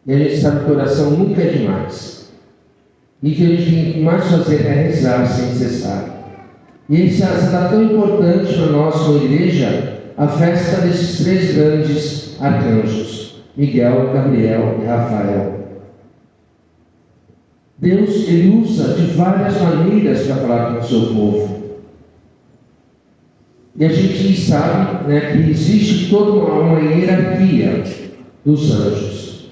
E a gente sabe que oração nunca é demais. E que a gente tem que mais fazer é rezar sem cessar. E isso será tão importante para nós, como igreja, a festa desses 3 grandes arcanjos, Miguel, Gabriel e Rafael. Deus, Ele usa de várias maneiras para falar com o seu povo. E a gente sabe, que existe toda uma hierarquia dos anjos.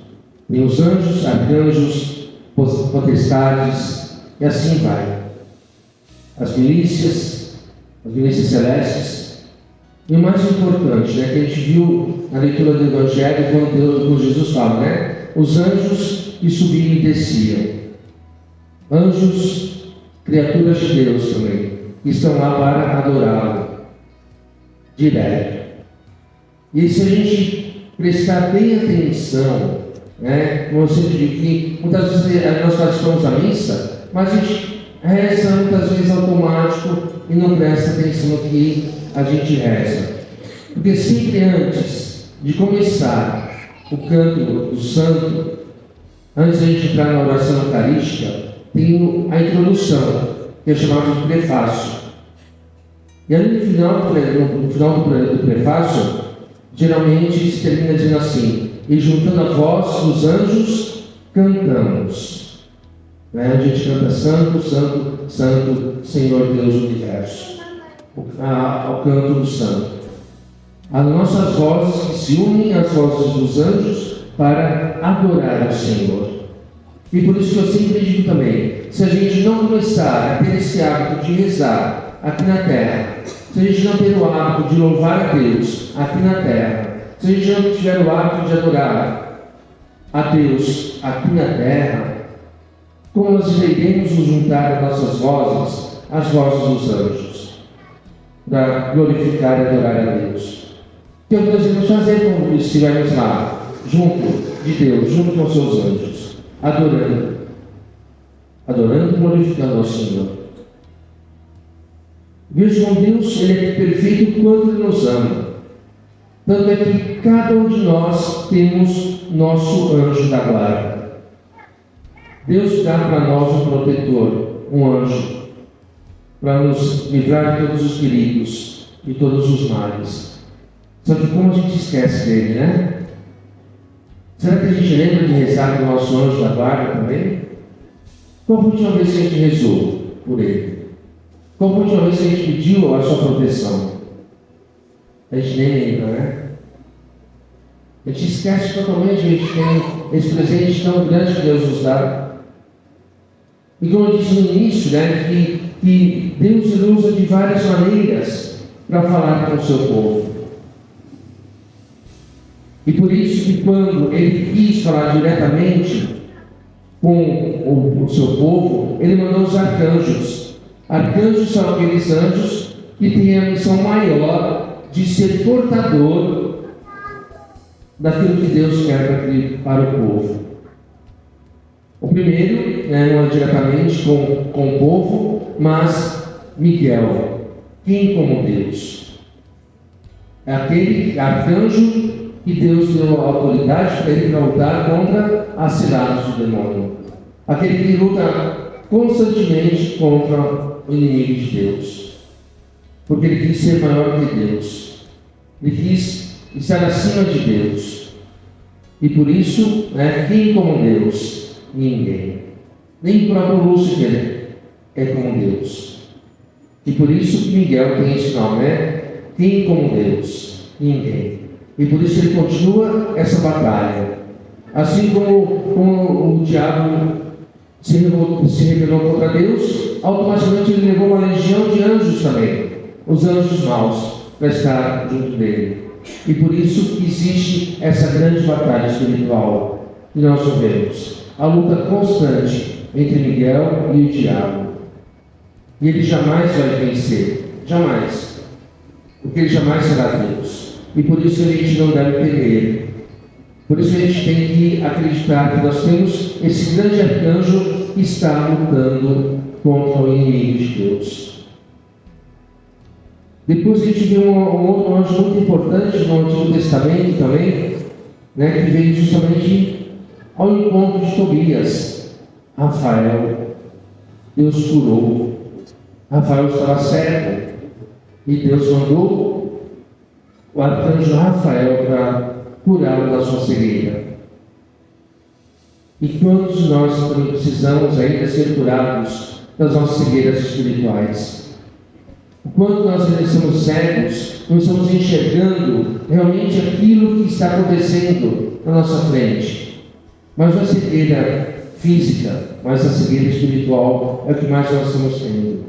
Tem os anjos, arcanjos, potestades, e assim vai. As milícias celestes. E o mais importante, que a gente viu na leitura do Evangelho, quando Jesus fala, os anjos que subiam e desciam. Anjos, criaturas de Deus também, que estão lá para adorá-lo, direto. E se a gente prestar bem atenção, como eu sempre digo, que muitas vezes nós participamos da missa, mas a gente reza muitas vezes automático e não presta atenção no que a gente reza. Porque sempre antes de começar o canto do santo, antes de a gente entrar na oração eucarística, tem a introdução, que é chamada de prefácio. E ali no final do prefácio, geralmente se termina dizendo assim: e juntando a voz dos anjos, cantamos. A gente canta Santo, Santo, Santo, Senhor Deus do Universo. Ao canto do santo. As nossas vozes que se unem às vozes dos anjos para adorar o Senhor. E por isso que eu sempre digo também, se a gente não começar a ter esse hábito de rezar aqui na terra, se a gente não ter o hábito de louvar a Deus aqui na terra, se a gente não tiver o hábito de adorar a Deus aqui na terra, como nós iremos nos juntar às nossas vozes, às vozes dos anjos, para glorificar e adorar a Deus? O que nós devemos fazer quando estivermos lá, junto de Deus, junto com os seus anjos, adorando e glorificando ao Senhor. Vejam, Deus, Ele é perfeito quanto Ele nos ama. Tanto é que cada um de nós temos nosso anjo da guarda. Deus dá para nós um protetor, um anjo, para nos livrar de todos os perigos, de todos os males. Só que como a gente esquece dele, Será que a gente lembra de rezar com o nosso anjo da guarda também? Qual foi a última vez que a gente rezou por ele? Qual foi a última vez que a gente pediu a sua proteção? A gente nem lembra, A gente esquece totalmente que a gente tem esse presente tão grande que Deus nos dá. E como eu disse no início, que Deus usa de várias maneiras para falar com o seu povo. E por isso que quando Ele quis falar diretamente com o seu povo, Ele mandou os arcanjos. Arcanjos são aqueles anjos que têm a missão maior de ser portador daquilo que Deus quer para o povo. O primeiro, não é diretamente com o povo, mas Miguel, quem como Deus? É aquele arcanjo que Deus deu a autoridade para ele lutar contra as ciladas do demônio. Aquele que luta constantemente contra o inimigo de Deus. Porque ele quis ser maior que Deus. Ele quis estar acima de Deus. E por isso, quem como Deus? Ninguém. Nem o próprio Lúcifer é como Deus. E por isso que Miguel tem esse nome, Quem como Deus? Ninguém. E por isso ele continua essa batalha. Assim como o diabo se rebelou contra Deus, automaticamente ele levou uma legião de anjos também, os anjos maus, para estar junto dele. E por isso que existe essa grande batalha espiritual que nós vivemos. A luta constante entre Miguel e o diabo. E ele jamais vai vencer. Jamais. Porque ele jamais será Deus. E por isso a gente não deve temer. Por isso a gente tem que acreditar que nós temos esse grande arcanjo que está lutando contra o inimigo de Deus. Depois a gente vê um outro anjo muito importante no Antigo Testamento também, que veio justamente ao encontro de Tobias. Rafael, Deus curou. Rafael estava cego e Deus mandou o arcanjo Rafael para curá-lo da sua cegueira. E todos nós também precisamos ainda ser curados das nossas cegueiras espirituais. Enquanto nós ainda estamos cegos, não estamos enxergando realmente aquilo que está acontecendo na nossa frente. Mas a cegueira física, mas a cegueira espiritual é o que mais nós estamos tendo.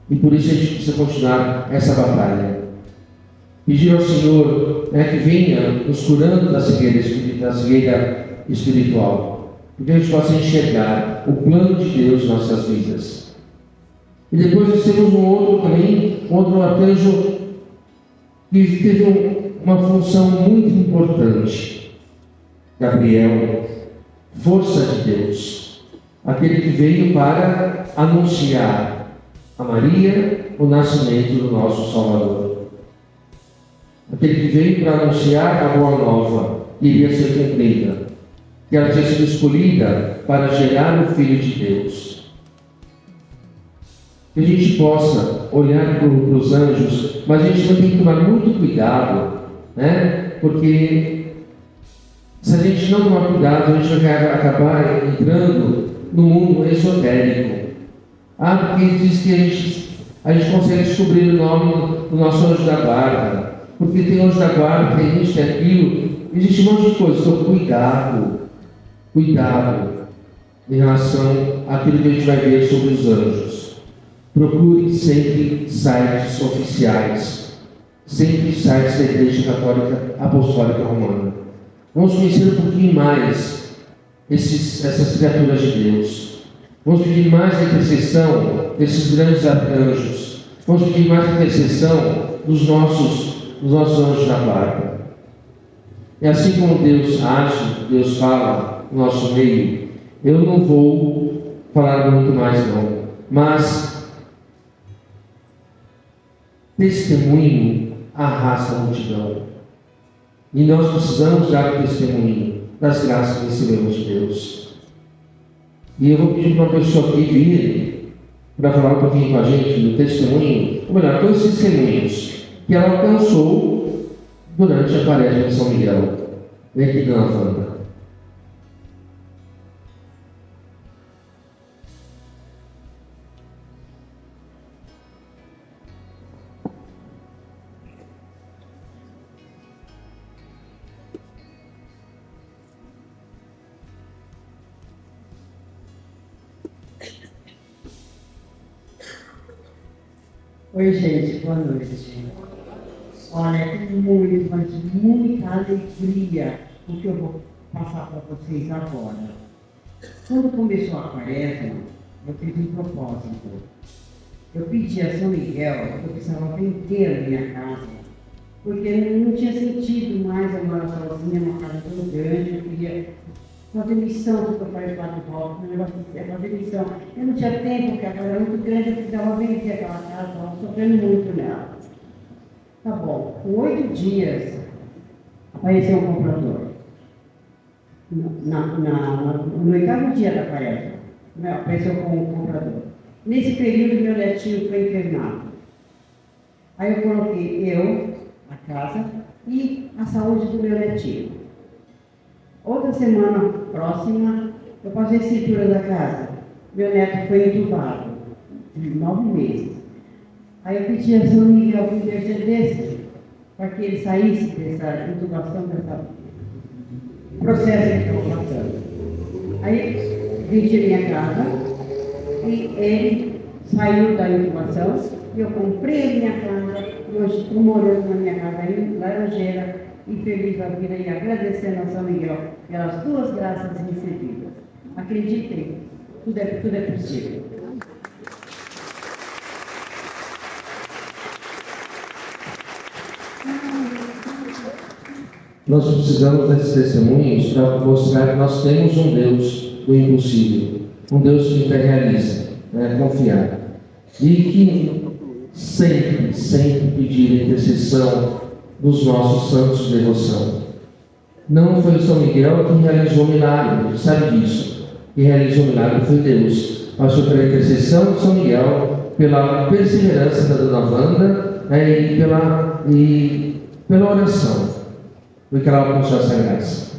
E por isso a gente precisa continuar essa batalha. Pedir ao Senhor que venha nos curando da cegueira espiritual, que a gente possa enxergar o plano de Deus em nossas vidas. E depois nós temos um outro arcanjo que teve uma função muito importante. Gabriel, força de Deus, aquele que veio para anunciar a Maria o nascimento do nosso Salvador. Aquele que veio para anunciar a boa nova, que iria ser cumprida, que ela tinha sido escolhida para gerar o Filho de Deus. Que a gente possa olhar para os anjos, mas a gente vai ter que tomar muito cuidado, porque se a gente não tomar cuidado, a gente vai acabar entrando no mundo esotérico. Porque diz que a gente consegue descobrir o nome do nosso anjo da guarda, porque tem anjo da guarda, tem isso, tem aquilo, existe um monte de coisa. Então cuidado em relação àquilo que a gente vai ver sobre os anjos. Procure sempre sites oficiais, sempre sites da Igreja Católica Apostólica Romana. Vamos conhecer um pouquinho mais essas criaturas de Deus. Vamos pedir mais a intercessão desses grandes arcanjos. Vamos pedir mais a intercessão dos nossos anjos da guarda. É assim como Deus age, Deus fala no nosso meio. Eu não vou falar muito mais não, mas testemunho arrasta a multidão. E nós precisamos dar o testemunho das graças que recebemos de Deus. E eu vou pedir para uma pessoa aqui vir para falar um pouquinho com a gente do testemunho, ou melhor, dois testemunhos que ela alcançou durante a quaresma de São Miguel. Vem aqui, dona Wanda. Oi, gente, boa noite. Olha, muita alegria o que eu vou passar para vocês agora. Quando começou a quaresma, eu fiz um propósito. Eu pedi a São Miguel que eu precisava vender a minha casa, porque não tinha sentido mais eu morar sozinha numa casa tão grande. Eu queria fazer missão, que eu falei para o Paulo, o negócio é fazer missão. Eu não tinha tempo, porque a casa era muito grande, eu precisava vender aquela casa, estava sofrendo muito nela. Tá bom, com 8 dias apareceu um comprador. No oitavo dia da quaresma, apareceu com um comprador. Nesse período, meu netinho foi internado. Aí eu coloquei a casa e a saúde do meu netinho. Outra semana próxima, eu passei a escritura da casa. Meu neto foi entubado, de 9 meses. Aí eu pedi a São Miguel que intercedesse para que ele saísse dessa intubação, desse processo que estava passando. Aí vendi minha casa e ele saiu da intubação e eu comprei a minha casa e hoje estou morando na minha casa em Laranjeira e feliz da vida e agradecendo a São Miguel pelas 2 graças recebidas. Acreditem, tudo é possível. Nós precisamos desses testemunhos para mostrar que nós temos um Deus do impossível, um Deus que realiza, confiar. E que sempre pedir a intercessão dos nossos santos de devoção. não foi o São Miguel que realizou o milagre, ele sabe disso. Quem realizou o milagre foi Deus. Mas foi pela intercessão de São Miguel, pela perseverança da Dona Wanda, né, e pela oração, foi que ela alcançou essa graça.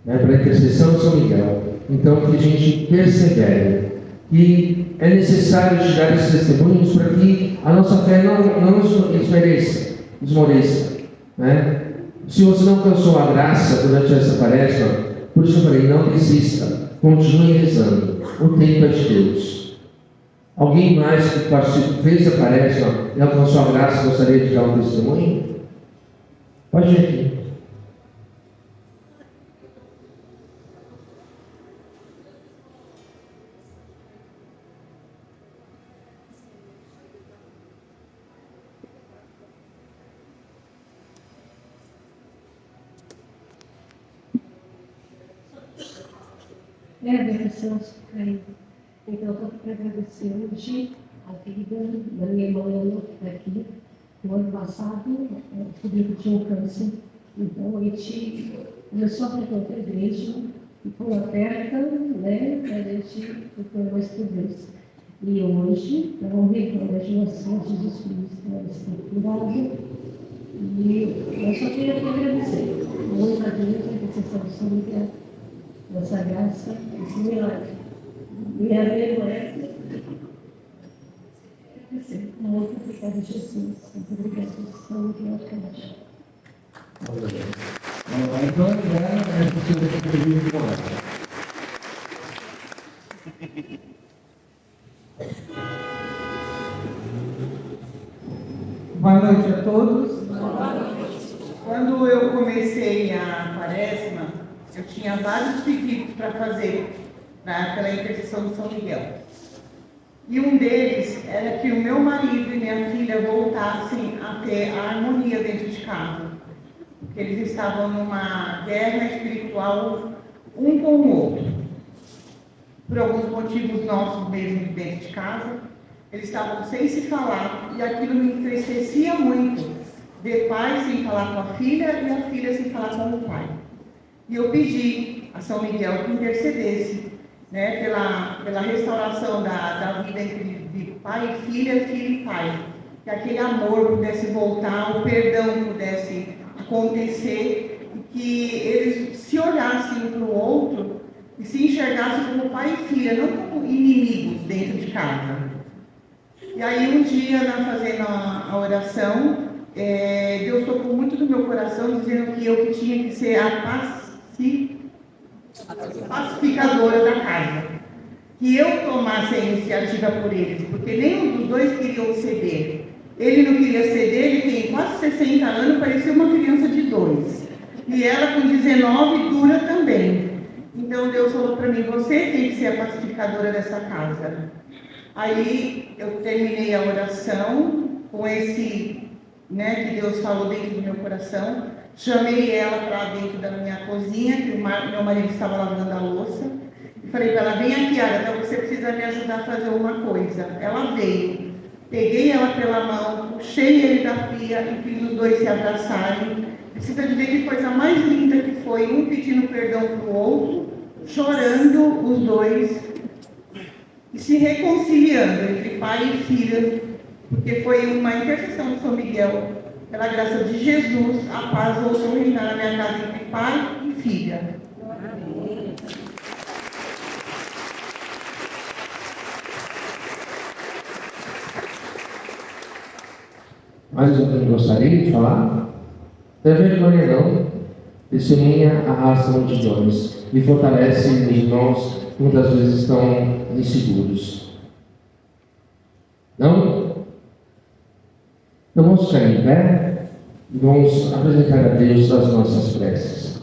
Né, pela intercessão de São Miguel. Então, que a gente persevere. E é necessário te dar esses testemunhos para que a nossa fé não esmoreça. Né? Se você não alcançou a graça durante essa tarefa, por isso eu falei, não desista, continue rezando, o tempo é de Deus. Alguém mais que fez a tarefa e alcançou a graça gostaria de dar um testemunho? Pode vir aqui. Agradecer aos caídos. Então, eu estou aqui para agradecer hoje a vida da minha irmã Ana, que está aqui. No ano passado, o Felipe tinha um câncer. Então, a gente começou a frequentar a igreja, ficou aberta, né? A gente ficou mais por Deus. E hoje, para honrar a imaginação de Jesus Cristo, ela está curada. E eu só queria agradecer muito a Deus, a intercessão do São Miguel, essa graça, esse milagre. Minha vergonha. Muito obrigada, Jesus. Muito obrigada, São Miguel Arcanjo. Então, é possível que eu Boa noite a todos. Quando eu comecei a quaresma, eu tinha vários pedidos para fazer pela intercessão de São Miguel. E um deles era que o meu marido e minha filha voltassem a ter a harmonia dentro de casa. Porque eles estavam numa guerra espiritual um com o outro. Por alguns motivos nossos mesmo de dentro de casa, eles estavam sem se falar e aquilo me entristecia muito. Ver pai sem falar com a filha e a filha sem falar com o pai. E eu pedi a São Miguel que intercedesse, né, pela restauração da vida de pai e filha e pai. Que aquele amor pudesse voltar, o perdão pudesse acontecer, e que eles se olhassem um para o outro e se enxergassem como pai e filha, não como inimigos dentro de casa. E aí um dia, fazendo a oração, Deus tocou muito no meu coração, dizendo que eu tinha que ser a pacificadora da casa. Que eu tomasse a iniciativa por eles, porque nenhum dos dois queriam ceder. Ele não queria ceder, ele tem quase 60 anos, parecia uma criança de 2. E ela com 19 dura também. Então Deus falou para mim, você tem que ser a pacificadora dessa casa. Aí eu terminei a oração com esse, que Deus falou dentro do meu coração. Chamei ela para dentro da minha cozinha, que meu marido estava lavando a louça. E falei para ela, vem aqui, Agatha, você precisa me ajudar a fazer uma coisa. Ela veio. Peguei ela pela mão, puxei ele da pia e fiz os dois se abraçarem. Precisa de ver que coisa mais linda que foi, um pedindo perdão para o outro, chorando os dois e se reconciliando entre pai e filha, porque foi uma intercessão de São Miguel. Pela graça de Jesus, a paz voltou a reinar na minha casa entre pai e filha. Mais alguém gostaria de falar? Não é vergonha não. Testemunha arrasta multidões e fortalece os irmãos que muitas vezes estão inseguros. Não? Então vamos ficar em pé e vamos apresentar a Deus as nossas preces.